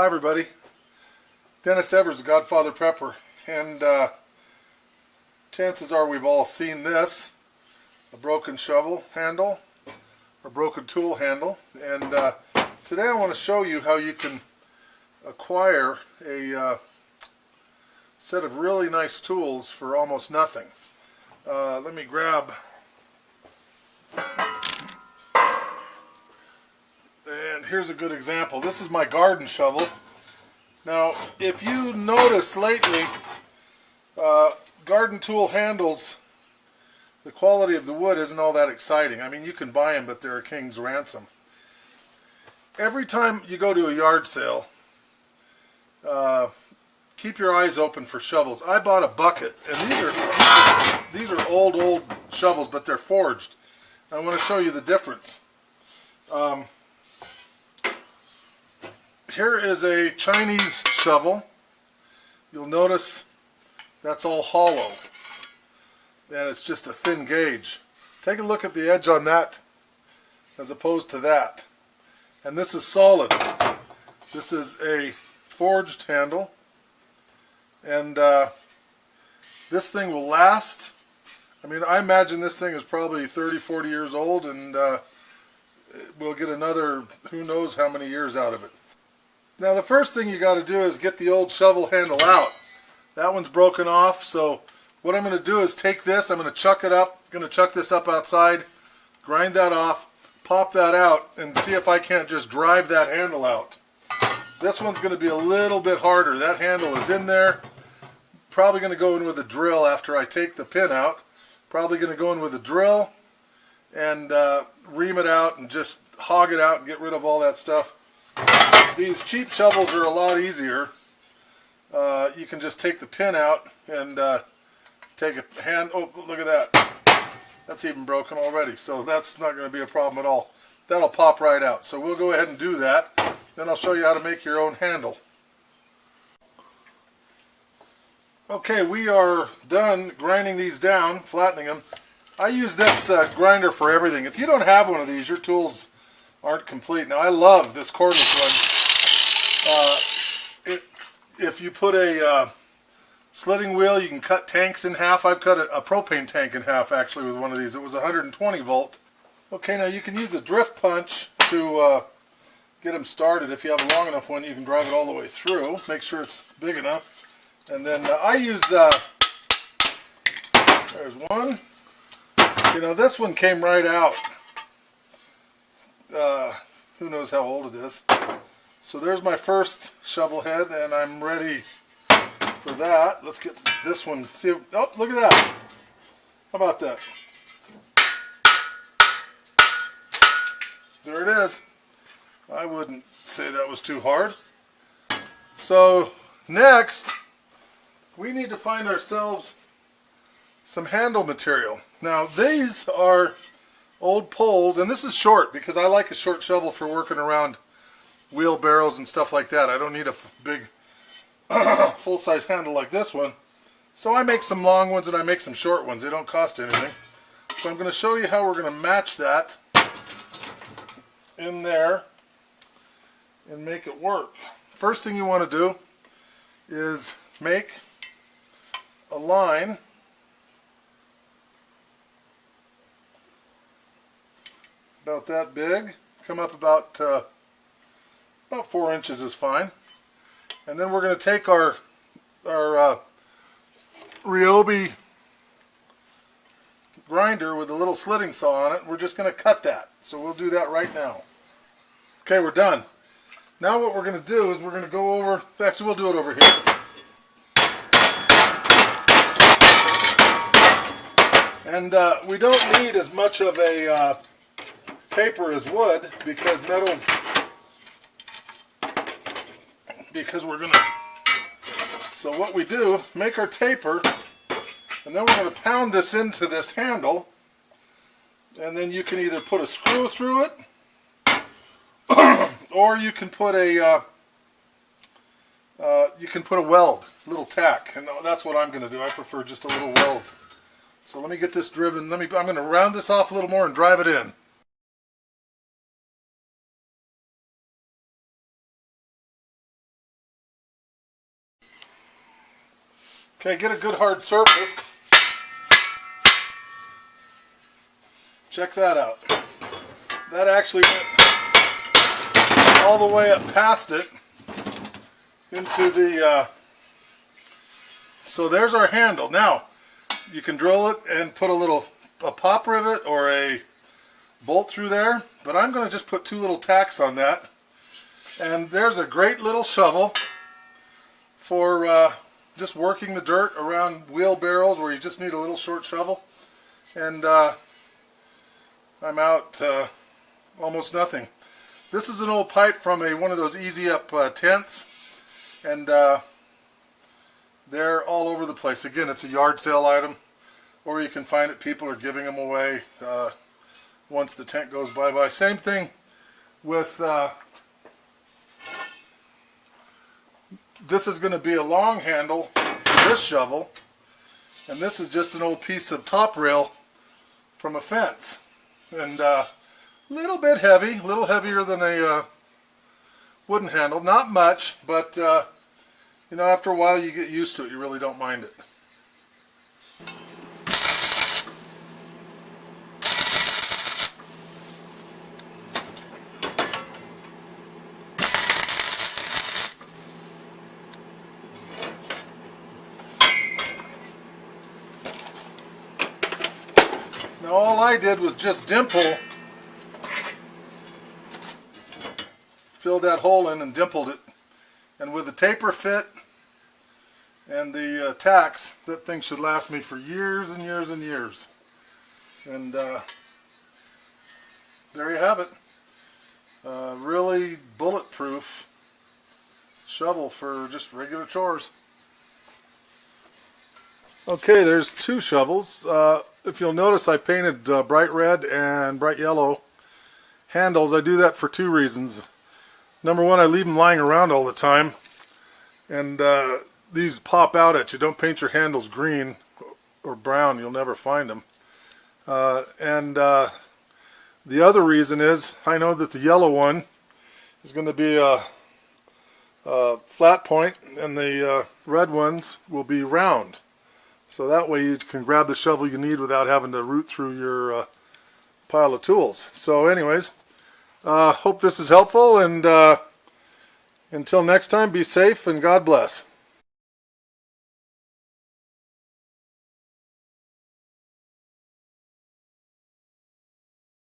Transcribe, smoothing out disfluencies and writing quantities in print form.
Hi everybody, Dennis Evers, the Godfather Prepper, and chances are we've all seen this, a broken shovel handle, or broken tool handle, and today I want to show you how you can acquire a set of really nice tools for almost nothing. Let me grab, and here's a good example. This is my garden shovel. Now, if you notice lately, garden tool handles, the quality of the wood isn't all that exciting. I mean, you can buy them, but they're a king's ransom. Every time you go to a yard sale, keep your eyes open for shovels. I bought a bucket, and these are old shovels, but they're forged. I want to show you the difference. Here is a Chinese shovel. You'll notice that's all hollow, and it's just a thin gauge. Take a look at the edge on that as opposed to that. And this is solid. This is a forged handle, and this thing will last. I mean, I imagine this thing is probably 30-40 years old, and we'll get another who knows how many years out of it. Now, the first thing you got to do is get the old shovel handle out. That one's broken off, so what I'm going to do is take this, I'm going to chuck it up, going to chuck this up outside, grind that off, pop that out, and see if I can't just drive that handle out. This one's going to be a little bit harder. That handle is in there. Probably going to go in with a drill after I take the pin out. Probably going to go in with a drill and ream it out and just hog it out and get rid of all that stuff. These cheap shovels are a lot easier. You can just take the pin out and take a hand. Oh, look at that. That's even broken already, so that's not going to be a problem at all. That'll pop right out. So we'll go ahead and do that. Then I'll show you how to make your own handle. Okay, we are done grinding these down, flattening them. I use this grinder for everything. If you don't have one of these, your tools aren't complete. Now, I love this cordless one. If you put a slitting wheel, you can cut tanks in half. I've cut a propane tank in half, actually, with one of these. It was 120 volt. Okay, now you can use a drift punch to get them started. If you have a long enough one, you can drive it all the way through. Make sure it's big enough. And then I use there's one. You know, this one came right out. Who knows how old it is. So there's my first shovel head, and I'm ready for that. Let's get this one. See, oh, look at that. How about that? There it is. I wouldn't say that was too hard. So next, we need to find ourselves some handle material. Now, these are old poles, and this is short because I like a short shovel for working around wheelbarrows and stuff like that. I don't need a big full-size handle like this one. So I make some long ones and I make some short ones. They don't cost anything. So I'm going to show you how we're going to match that in there and make it work. First thing you want to do is make a line about that big. Come up about 4 inches is fine. And then we're going to take our Ryobi grinder with a little slitting saw on it. We're just going to cut that. So we'll do that right now. Okay, we're done. Now what we're going to do is we're going to go over, actually we'll do it over here. And we don't need as much of a paper as wood because we're going to, so what we do, make our taper, and then we're going to pound this into this handle, and then you can either put a screw through it, or you can put a weld, little tack, and that's what I'm going to do. I prefer just a little weld. So let me get this driven. I'm going to round this off a little more and drive it in. Okay, get a good hard surface. Check that out. That actually went all the way up past it into the, so there's our handle. Now, you can drill it and put a pop rivet or a bolt through there, but I'm going to just put 2 little tacks on that. And there's a great little shovel for just working the dirt around wheelbarrows where you just need a little short shovel. And I'm out almost nothing. This is an old pipe from one of those easy up tents, and they're all over the place. Again, it's a yard sale item, or you can find it, people are giving them away once the tent goes bye-bye. Same thing with this is going to be a long handle for this shovel, and this is just an old piece of top rail from a fence, and a little bit heavy, a little heavier than a wooden handle. Not much, but you know, after a while you get used to it. You really don't mind it. Now all I did was just dimple, filled that hole in and dimpled it, and with the taper fit and the tacks, that thing should last me for years and years and years. And there you have it. Really bulletproof shovel for just regular chores. Okay, there's 2 shovels. If you'll notice, I painted bright red and bright yellow handles. I do that for 2 reasons. Number 1, I leave them lying around all the time, and these pop out at you. Don't paint your handles green or brown, you'll never find them. And the other reason is I know that the yellow one is going to be a flat point, and the red ones will be round. So that way you can grab the shovel you need without having to root through your pile of tools. So anyways, hope this is helpful, and until next time, be safe and God bless.